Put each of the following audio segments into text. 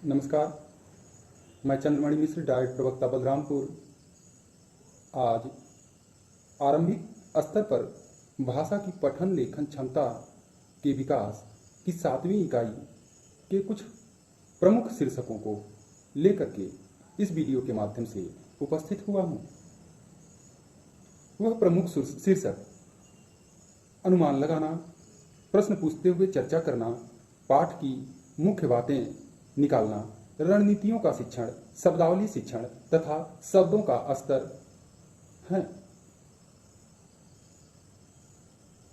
नमस्कार। मैं चंद्रमणि मिश्र, डाइट प्रवक्ता बलरामपुर। आज आरंभिक स्तर पर भाषा की पठन लेखन क्षमता के विकास की 7वीं इकाई के कुछ प्रमुख शीर्षकों को लेकर के इस वीडियो के माध्यम से उपस्थित हुआ हूँ। वह प्रमुख शीर्षक अनुमान लगाना, प्रश्न पूछते हुए चर्चा करना, पाठ की मुख्य बातें निकालना, रणनीतियों का शिक्षण, शब्दावली शिक्षण तथा शब्दों का स्तर है।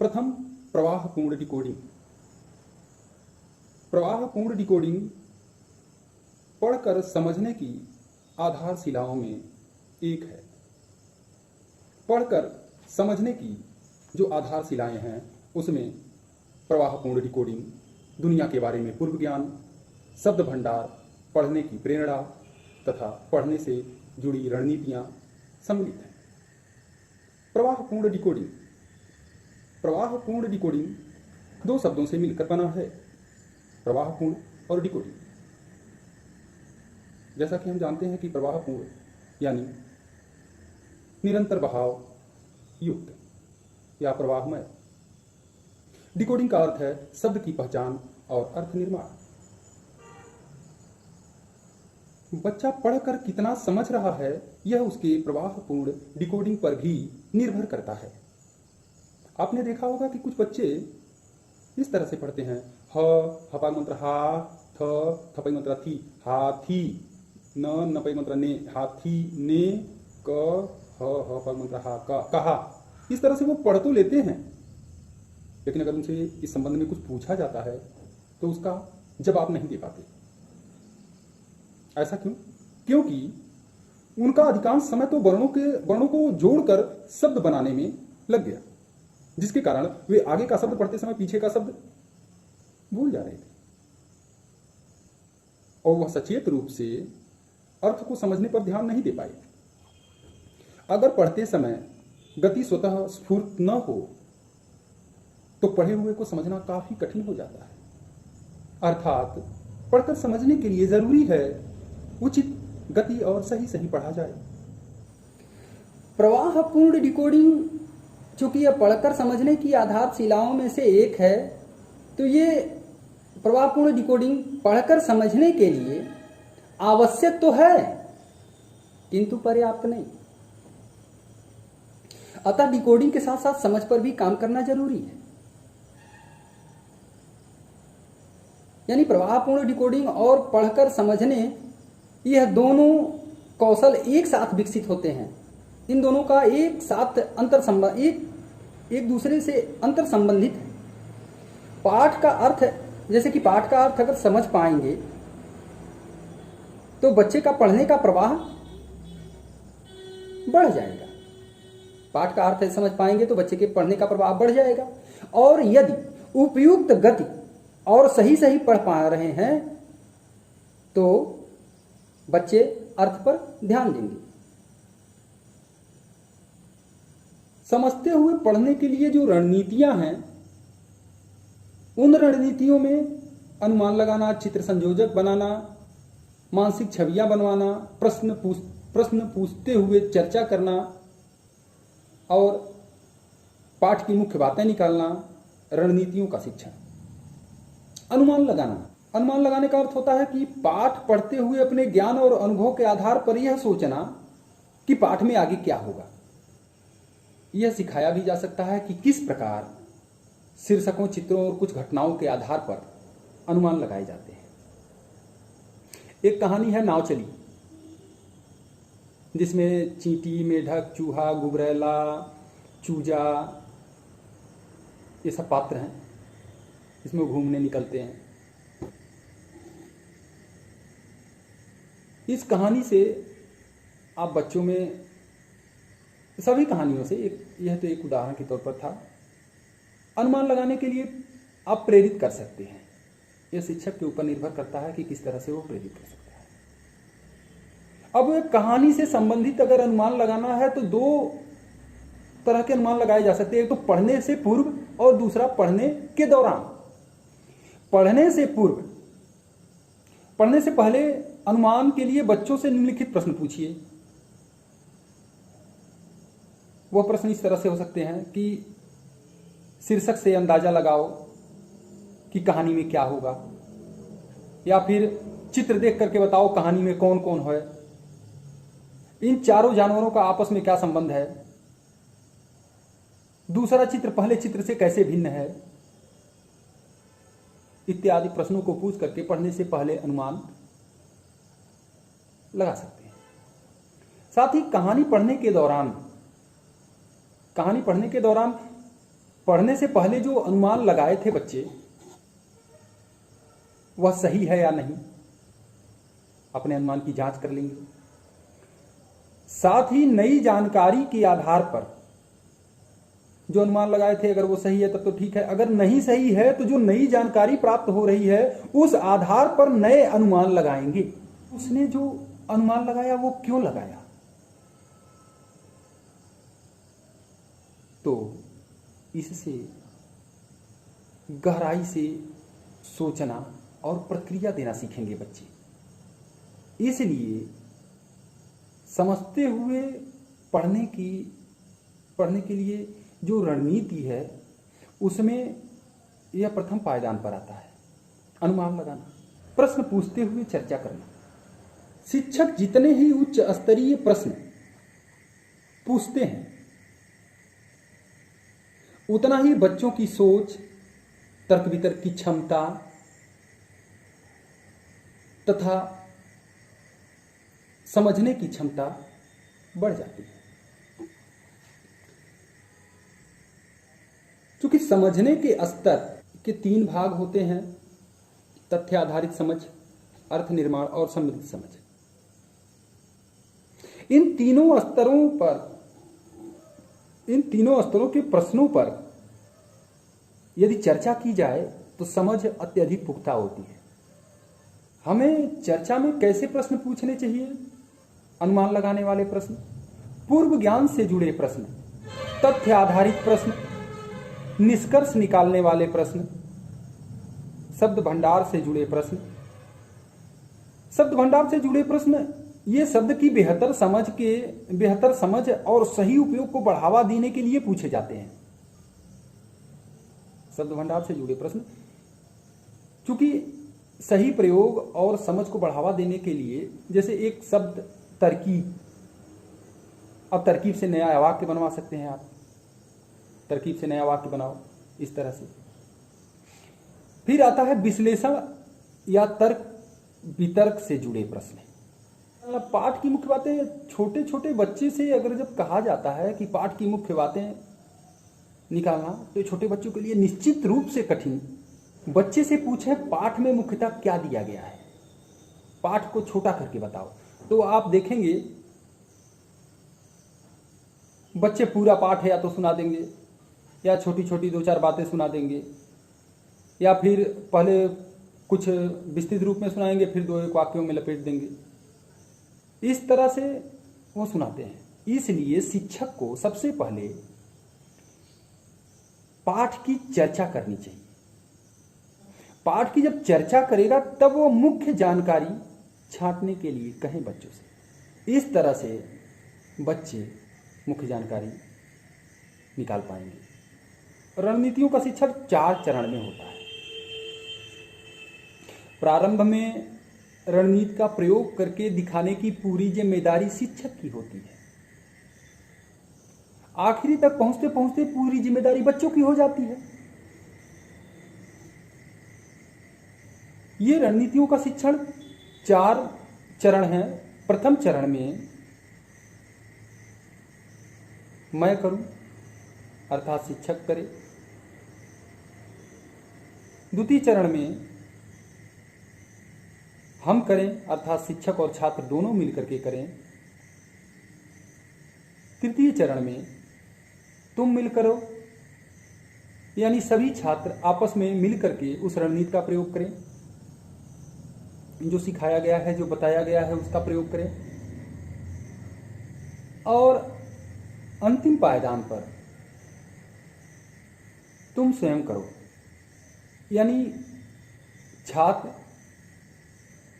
प्रथम, प्रवाहपूर्ण डिकोडिंग। प्रवाहपूर्ण डिकोडिंग पढ़कर समझने की आधारशिलाओं में एक है। पढ़कर समझने की जो आधारशिलाएं हैं उसमें प्रवाहपूर्ण डिकोडिंग, दुनिया के बारे में पूर्व ज्ञान, शब्द भंडार, पढ़ने की प्रेरणा तथा पढ़ने से जुड़ी रणनीतियां सम्मिलित हैं। प्रवाहपूर्ण डिकोडिंग। प्रवाहपूर्ण डिकोडिंग दो शब्दों से मिलकर बना है, प्रवाहपूर्ण और डिकोडिंग। जैसा कि हम जानते हैं कि प्रवाहपूर्ण यानी निरंतर बहाव युक्त या प्रवाहमय। डिकोडिंग का अर्थ है शब्द की पहचान और अर्थ निर्माण। बच्चा पढ़कर कितना समझ रहा है यह उसके प्रवाहपूर्ण डिकोडिंग पर भी निर्भर करता है। आपने देखा होगा कि कुछ बच्चे इस तरह से पढ़ते हैं, ह हपा मंत्र हा, थ थपई मंत्र थी, हाथी, न नपई मंत्र ने, हाथी ने, क ह पग मंत्र हा, कहा। इस तरह से वो पढ़ तो लेते हैं, लेकिन अगर उनसे इस संबंध में कुछ पूछा जाता है तो उसका जवाब नहीं दे पाते। ऐसा क्यों? क्योंकि उनका अधिकांश समय तो वर्णों को जोड़कर शब्द बनाने में लग गया, जिसके कारण वे आगे का शब्द पढ़ते समय पीछे का शब्द भूल जा रहे थे और वह सचेत रूप से अर्थ को समझने पर ध्यान नहीं दे पाए। अगर पढ़ते समय गति स्वतः स्फूर्त न हो तो पढ़े हुए को समझना काफी कठिन हो जाता है। अर्थात पढ़कर समझने के लिए जरूरी है उचित गति और सही पढ़ा जाए। प्रवाहपूर्ण डिकोडिंग चूंकि यह पढ़कर समझने की आधारशिलाओं में से एक है, तो ये प्रवाहपूर्ण डिकोडिंग पढ़कर समझने के लिए आवश्यक तो है किंतु पर्याप्त नहीं। अतः डिकोडिंग के साथ साथ समझ पर भी काम करना जरूरी है। यानी प्रवाहपूर्ण डिकोडिंग और पढ़कर समझने, यह दोनों कौशल एक साथ विकसित होते हैं। इन दोनों का एक साथ एक दूसरे से अंतर संबंधित है। पाठ का अर्थ, जैसे कि पाठ का अर्थ अगर समझ पाएंगे तो बच्चे का पढ़ने का प्रवाह बढ़ जाएगा। पाठ का अर्थ समझ पाएंगे तो बच्चे के पढ़ने का प्रवाह बढ़ जाएगा। और यदि उपयुक्त गति और सही पढ़ पा रहे हैं तो बच्चे अर्थ पर ध्यान देंगे। समझते हुए पढ़ने के लिए जो रणनीतियां हैं, उन रणनीतियों में अनुमान लगाना, चित्र संयोजक बनाना, मानसिक छवियां बनवाना, प्रश्न पूछते हुए चर्चा करना और पाठ की मुख्य बातें निकालना, रणनीतियों का शिक्षण। अनुमान लगाना। अनुमान लगाने का अर्थ होता है कि पाठ पढ़ते हुए अपने ज्ञान और अनुभव के आधार पर यह सोचना कि पाठ में आगे क्या होगा। यह सिखाया भी जा सकता है कि किस प्रकार शीर्षकों, चित्रों और कुछ घटनाओं के आधार पर अनुमान लगाए जाते हैं। एक कहानी है नाव चली, जिसमें चींटी, मेढक, चूहा, गुबरैला, चूजा ये सब पात्र हैं। इसमें घूमने निकलते हैं। इस कहानी से आप बच्चों में, सभी कहानियों से यह तो एक उदाहरण के तौर पर था, अनुमान लगाने के लिए आप प्रेरित कर सकते हैं। यह शिक्षक के ऊपर निर्भर करता है कि किस तरह से वो प्रेरित कर सकता है। अब एक कहानी से संबंधित अगर अनुमान लगाना है तो दो तरह के अनुमान लगाए जा सकते हैं, एक तो पढ़ने से पूर्व और दूसरा पढ़ने के दौरान। पढ़ने से पूर्व पढ़ने से पहले अनुमान के लिए बच्चों से निम्नलिखित प्रश्न पूछिए। वह प्रश्न इस तरह से हो सकते हैं कि शीर्षक से अंदाजा लगाओ कि कहानी में क्या होगा, या फिर चित्र देख करके बताओ कहानी में कौन कौन है, इन चारों जानवरों का आपस में क्या संबंध है, दूसरा चित्र पहले चित्र से कैसे भिन्न है, इत्यादि प्रश्नों को पूछ करके पढ़ने से पहले अनुमान लगा सकते हैं। साथ ही कहानी पढ़ने के दौरान पढ़ने से पहले जो अनुमान लगाए थे बच्चे, वह सही है या नहीं, अपने अनुमान की जांच कर लेंगे। साथ ही नई जानकारी के आधार पर जो अनुमान लगाए थे, अगर वो सही है तब तो ठीक है, अगर नहीं सही है तो जो नई जानकारी प्राप्त हो रही है उस आधार पर नए अनुमान लगाएंगे। उसने जो अनुमान लगाया वो क्यों लगाया, तो इससे गहराई से सोचना और प्रक्रिया देना सीखेंगे बच्चे। इसलिए समझते हुए पढ़ने के लिए जो रणनीति है उसमें यह प्रथम पायदान पर आता है, अनुमान लगाना, प्रश्न पूछते हुए चर्चा करना। शिक्षक जितने ही उच्च स्तरीय प्रश्न पूछते हैं उतना ही बच्चों की सोच, तर्क वितर्क की क्षमता तथा समझने की क्षमता बढ़ जाती है। क्योंकि समझने के स्तर के 3 भाग होते हैं, तथ्य आधारित समझ, अर्थ निर्माण और सम्मिलित समझ। इन तीनों स्तरों के प्रश्नों पर यदि चर्चा की जाए तो समझ अत्यधिक पुख्ता होती है। हमें चर्चा में कैसे प्रश्न पूछने चाहिए? अनुमान लगाने वाले प्रश्न, पूर्व ज्ञान से जुड़े प्रश्न, तथ्य आधारित प्रश्न, निष्कर्ष निकालने वाले प्रश्न, शब्द भंडार से जुड़े प्रश्न। शब्द भंडार से जुड़े प्रश्न ये शब्द की बेहतर समझ और सही उपयोग को बढ़ावा देने के लिए पूछे जाते हैं। शब्द भंडार से जुड़े प्रश्न क्योंकि सही प्रयोग और समझ को बढ़ावा देने के लिए, जैसे एक शब्द तरकीब, अब तरकीब से नया वाक्य बनवा सकते हैं आप, तरकीब से नया वाक्य बनाओ, इस तरह से। फिर आता है विश्लेषण या तर्क वितर्क से जुड़े प्रश्न। पाठ की मुख्य बातें, छोटे छोटे बच्चे से अगर जब कहा जाता है कि पाठ की मुख्य बातें निकालना, तो छोटे बच्चों के लिए निश्चित रूप से कठिन। बच्चे से पूछे पाठ में मुख्यतः क्या दिया गया है, पाठ को छोटा करके बताओ, तो आप देखेंगे बच्चे पूरा पाठ है या तो सुना देंगे, या छोटी छोटी 2-4 बातें सुना देंगे, या फिर पहले कुछ विस्तृत रूप में सुनाएंगे, फिर 2-1 वाक्यों में लपेट देंगे। इस तरह से वो सुनाते हैं। इसलिए शिक्षक को सबसे पहले पाठ की चर्चा करनी चाहिए। पाठ की जब चर्चा करेगा तब वो मुख्य जानकारी छांटने के लिए कहें बच्चों से। इस तरह से बच्चे मुख्य जानकारी निकाल पाएंगे। रणनीतियों का शिक्षण 4 चरण में होता है। प्रारंभ में रणनीति का प्रयोग करके दिखाने की पूरी जिम्मेदारी शिक्षक की होती है। आखिरी तक पहुंचते पहुंचते पूरी जिम्मेदारी बच्चों की हो जाती है। ये रणनीतियों का शिक्षण 4 चरण हैं। प्रथम चरण में मैं करूं अर्थात शिक्षक करे। द्वितीय चरण में हम करें अर्थात शिक्षक और छात्र दोनों मिलकर के करें। तृतीय चरण में तुम मिल करो, यानी सभी छात्र आपस में मिलकर के उस रणनीति का प्रयोग करें, जो सिखाया गया है, जो बताया गया है उसका प्रयोग करें। और अंतिम पायदान पर तुम स्वयं करो, यानी छात्र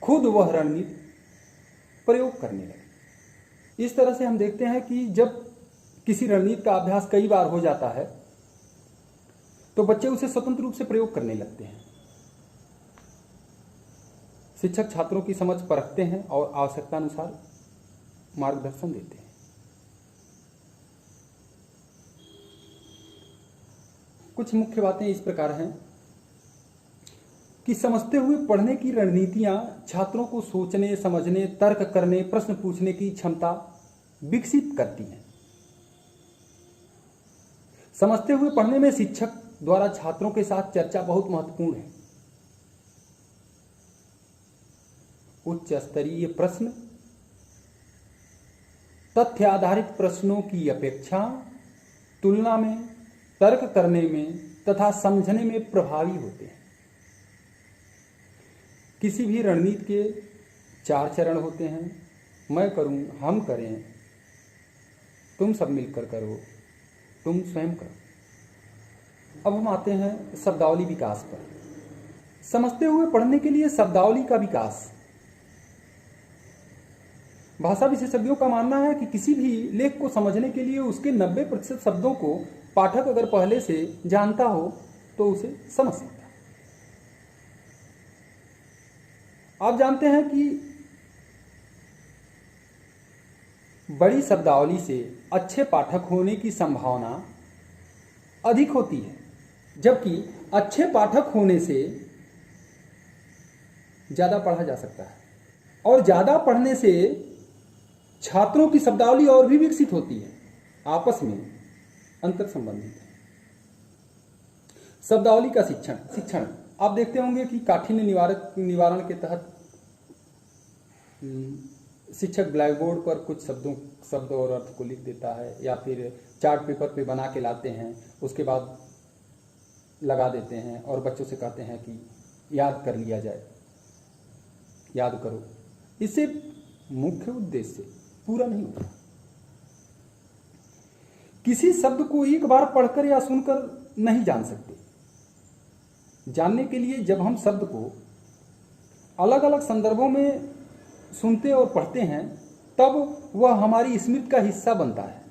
खुद वह रणनीति प्रयोग करने लगे। इस तरह से हम देखते हैं कि जब किसी रणनीति का अभ्यास कई बार हो जाता है तो बच्चे उसे स्वतंत्र रूप से प्रयोग करने लगते हैं। शिक्षक छात्रों की समझ परखते हैं और आवश्यकता अनुसार मार्गदर्शन देते हैं। कुछ मुख्य बातें इस प्रकार हैं कि समझते हुए पढ़ने की रणनीतियां छात्रों को सोचने, समझने, तर्क करने, प्रश्न पूछने की क्षमता विकसित करती हैं। समझते हुए पढ़ने में शिक्षक द्वारा छात्रों के साथ चर्चा बहुत महत्वपूर्ण है। उच्च स्तरीय प्रश्न तथ्य आधारित प्रश्नों की अपेक्षा तुलना में तर्क करने में तथा समझने में प्रभावी होते हैं। किसी भी रणनीति के 4 चरण होते हैं, मैं करूं, हम करें, तुम सब मिलकर करो, तुम स्वयं करो। अब हम आते हैं शब्दावली विकास पर। समझते हुए पढ़ने के लिए शब्दावली का विकास। भाषा विशेषज्ञों का मानना है कि किसी भी लेख को समझने के लिए उसके 90% शब्दों को पाठक अगर पहले से जानता हो तो उसे समझ सकता है। आप जानते हैं कि बड़ी शब्दावली से अच्छे पाठक होने की संभावना अधिक होती है, जबकि अच्छे पाठक होने से ज्यादा पढ़ा जा सकता है और ज्यादा पढ़ने से छात्रों की शब्दावली और भी विकसित होती है। आपस में अंतर संबंधित है। शब्दावली का शिक्षण आप देखते होंगे कि काठिन्य निवारण के तहत शिक्षक ब्लैक बोर्ड पर कुछ शब्द और अर्थ को लिख देता है, या फिर चार्ट पेपर पे बना के लाते हैं, उसके बाद लगा देते हैं और बच्चों से कहते हैं कि याद कर लिया जाए, याद करो। इससे मुख्य उद्देश्य पूरा नहीं होता। किसी शब्द को एक बार पढ़कर या सुनकर नहीं जान सकते। जानने के लिए जब हम शब्द को अलग अलग संदर्भों में सुनते और पढ़ते हैं तब वह हमारी स्मृति का हिस्सा बनता है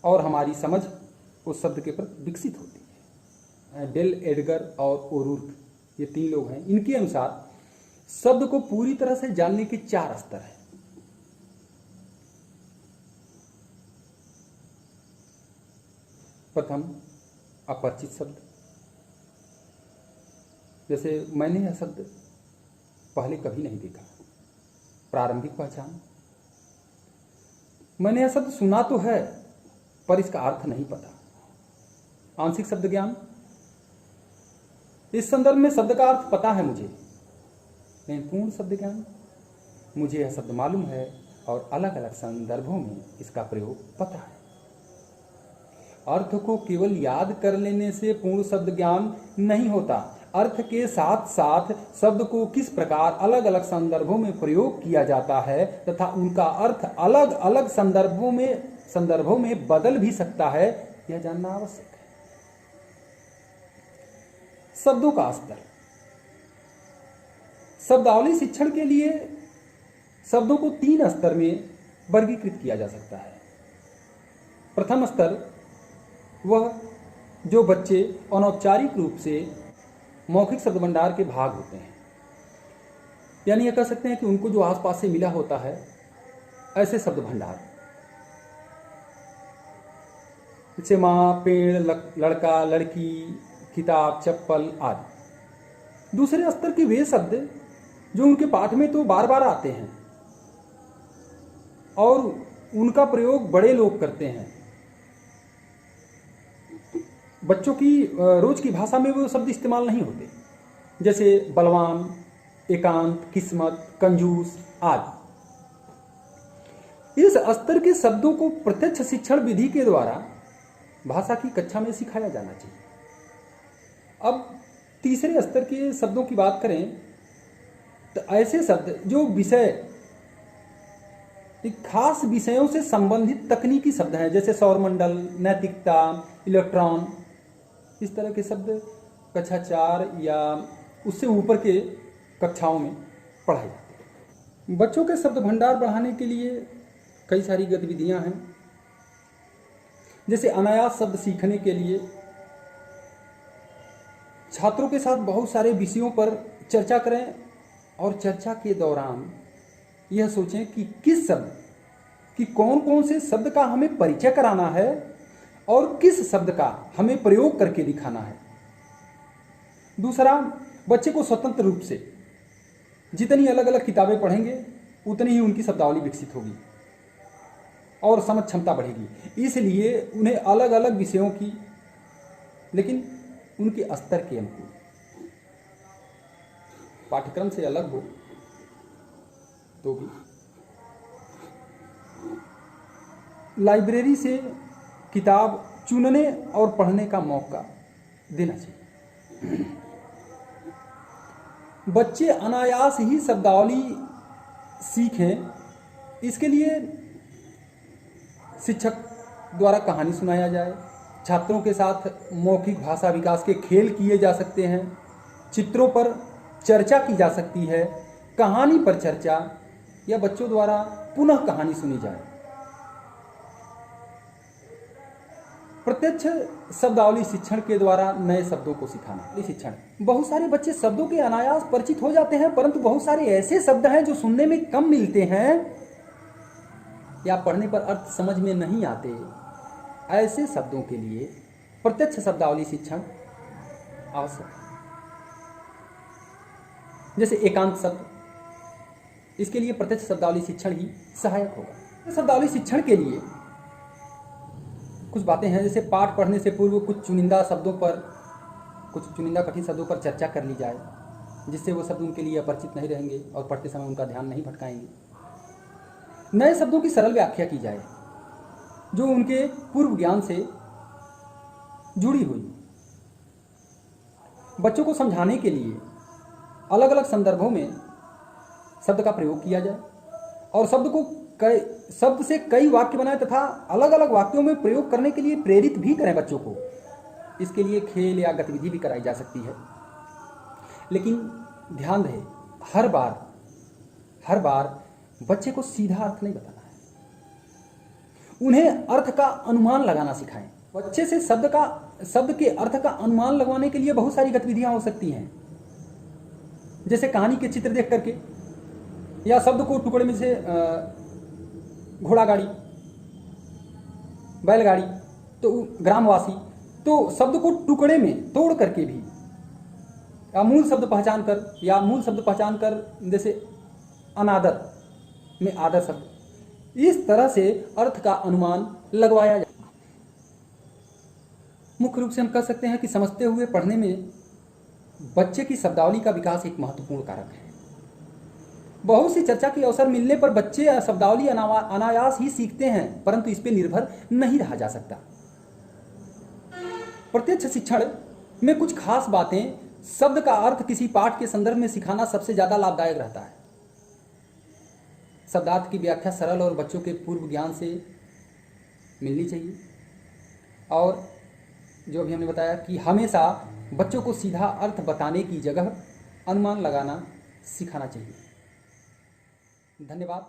और हमारी समझ उस शब्द के प्रति विकसित होती है। डेल एडगर और ओरुर्क, ये 3 लोग हैं, इनके अनुसार शब्द को पूरी तरह से जानने के 4 स्तर हैं। प्रथम, अपरिचित शब्द। जैसे मैंने यह शब्द पहले कभी नहीं देखा। प्रारंभिक पहचान, मैंने यह शब्द सुना तो है पर इसका अर्थ नहीं पता। आंशिक शब्द ज्ञान, इस संदर्भ में शब्द का अर्थ पता है मुझे, लेकिन पूर्ण शब्द ज्ञान, मुझे यह शब्द मालूम है और अलग अलग संदर्भों में इसका प्रयोग पता है। अर्थ को केवल याद कर लेने से पूर्ण शब्द ज्ञान नहीं होता। अर्थ के साथ साथ शब्द को किस प्रकार अलग अलग संदर्भों में प्रयोग किया जाता है तथा उनका अर्थ अलग अलग संदर्भों में बदल भी सकता है, यह जानना आवश्यक है। शब्दों का स्तर। शब्दावली शिक्षण के लिए शब्दों को 3 स्तर में वर्गीकृत किया जा सकता है। प्रथम स्तर वह जो बच्चे अनौपचारिक रूप से मौखिक शब्द भंडार के भाग होते हैं, यानी यह कह सकते हैं कि उनको जो आसपास से मिला होता है ऐसे शब्द भंडार, जैसे माँ, पेड़, लड़का, लड़की, किताब, चप्पल आदि। दूसरे स्तर के वे शब्द जो उनके पाठ में तो बार बार आते हैं और उनका प्रयोग बड़े लोग करते हैं। बच्चों की रोज की भाषा में वो शब्द इस्तेमाल नहीं होते, जैसे बलवान, एकांत, किस्मत, कंजूस आदि। इस स्तर के शब्दों को प्रत्यक्ष शिक्षण विधि के द्वारा भाषा की कक्षा में सिखाया जाना चाहिए। अब तीसरे स्तर के शब्दों की बात करें तो ऐसे शब्द जो विषय, खास विषयों से संबंधित तकनीकी शब्द हैं, जैसे सौरमंडल, नैतिकता, इलेक्ट्रॉन, इस तरह के शब्द कक्षा 4 या उससे ऊपर के कक्षाओं में पढ़ाए जाते हैं। बच्चों के शब्द भंडार बढ़ाने के लिए कई सारी गतिविधियां हैं। जैसे अनायास शब्द सीखने के लिए छात्रों के साथ बहुत सारे विषयों पर चर्चा करें और चर्चा के दौरान यह सोचें कि किस शब्द कि कौन कौन से शब्द का हमें परिचय कराना है और किस शब्द का हमें प्रयोग करके दिखाना है। दूसरा, बच्चे को स्वतंत्र रूप से जितनी अलग अलग किताबें पढ़ेंगे उतनी ही उनकी शब्दावली विकसित होगी और समझ क्षमता बढ़ेगी। इसलिए उन्हें अलग अलग विषयों की, लेकिन उनके स्तर के अनुकूल, पाठ्यक्रम से अलग हो तो भी लाइब्रेरी से किताब चुनने और पढ़ने का मौका देना चाहिए। बच्चे अनायास ही शब्दावली सीखें, इसके लिए शिक्षक द्वारा कहानी सुनाया जाए, छात्रों के साथ मौखिक भाषा विकास के खेल किए जा सकते हैं, चित्रों पर चर्चा की जा सकती है, कहानी पर चर्चा या बच्चों द्वारा पुनः कहानी सुनी जाए। प्रत्यक्ष शब्दावली शिक्षण के द्वारा नए शब्दों को सिखाना। शिक्षण, बहुत सारे बच्चे शब्दों के अनायास परिचित हो जाते हैं, परंतु बहुत सारे ऐसे शब्द हैं जो सुनने में कम मिलते हैं या पढ़ने पर अर्थ समझ में नहीं आते। ऐसे शब्दों के लिए प्रत्यक्ष शब्दावली शिक्षण आवश्यक है। जैसे एकांत शब्द, इसके लिए प्रत्यक्ष शब्दावली शिक्षण ही सहायक होगा। शब्दावली शिक्षण के लिए कुछ बातें हैं, जैसे पाठ पढ़ने से पूर्व कुछ चुनिंदा शब्दों पर, कुछ चुनिंदा कठिन शब्दों पर चर्चा कर ली जाए, जिससे वो शब्द उनके लिए अपरिचित नहीं रहेंगे और पढ़ते समय उनका ध्यान नहीं भटकाएंगे। नए शब्दों की सरल व्याख्या की जाए जो उनके पूर्व ज्ञान से जुड़ी हुई। बच्चों को समझाने के लिए अलग अलग संदर्भों में शब्द का प्रयोग किया जाए और शब्द से कई वाक्य बनाए तथा अलग अलग वाक्यों में प्रयोग करने के लिए प्रेरित भी करें बच्चों को। इसके लिए खेल या गतिविधि भी कराई जा सकती है। लेकिन ध्यान रहे, हर बार बच्चे को सीधा अर्थ नहीं बताना है, उन्हें अर्थ का अनुमान लगाना सिखाएं। बच्चे से शब्द के अर्थ का अनुमान लगवाने के लिए बहुत सारी गतिविधियां हो सकती हैं, जैसे कहानी के चित्र देख करके या शब्द को टुकड़े में से घोड़ा गाड़ी, बैलगाड़ी, तो ग्रामवासी, तो शब्द को टुकड़े में तोड़ करके भी या मूल शब्द पहचान कर जैसे अनादर में आदर शब्द, इस तरह से अर्थ का अनुमान लगवाया जाए। मुख्य रूप से हम कह सकते हैं कि समझते हुए पढ़ने में बच्चे की शब्दावली का विकास एक महत्वपूर्ण कारक है। बहुत सी चर्चा के अवसर मिलने पर बच्चे शब्दावली अनायास ही सीखते हैं, परंतु इस पर निर्भर नहीं रहा जा सकता। प्रत्यक्ष शिक्षण में कुछ खास बातें, शब्द का अर्थ किसी पाठ के संदर्भ में सिखाना सबसे ज्यादा लाभदायक रहता है। शब्दार्थ की व्याख्या सरल और बच्चों के पूर्व ज्ञान से मिलनी चाहिए। और जो अभी हमने बताया कि हमेशा बच्चों को सीधा अर्थ बताने की जगह अनुमान लगाना सिखाना चाहिए। धन्यवाद।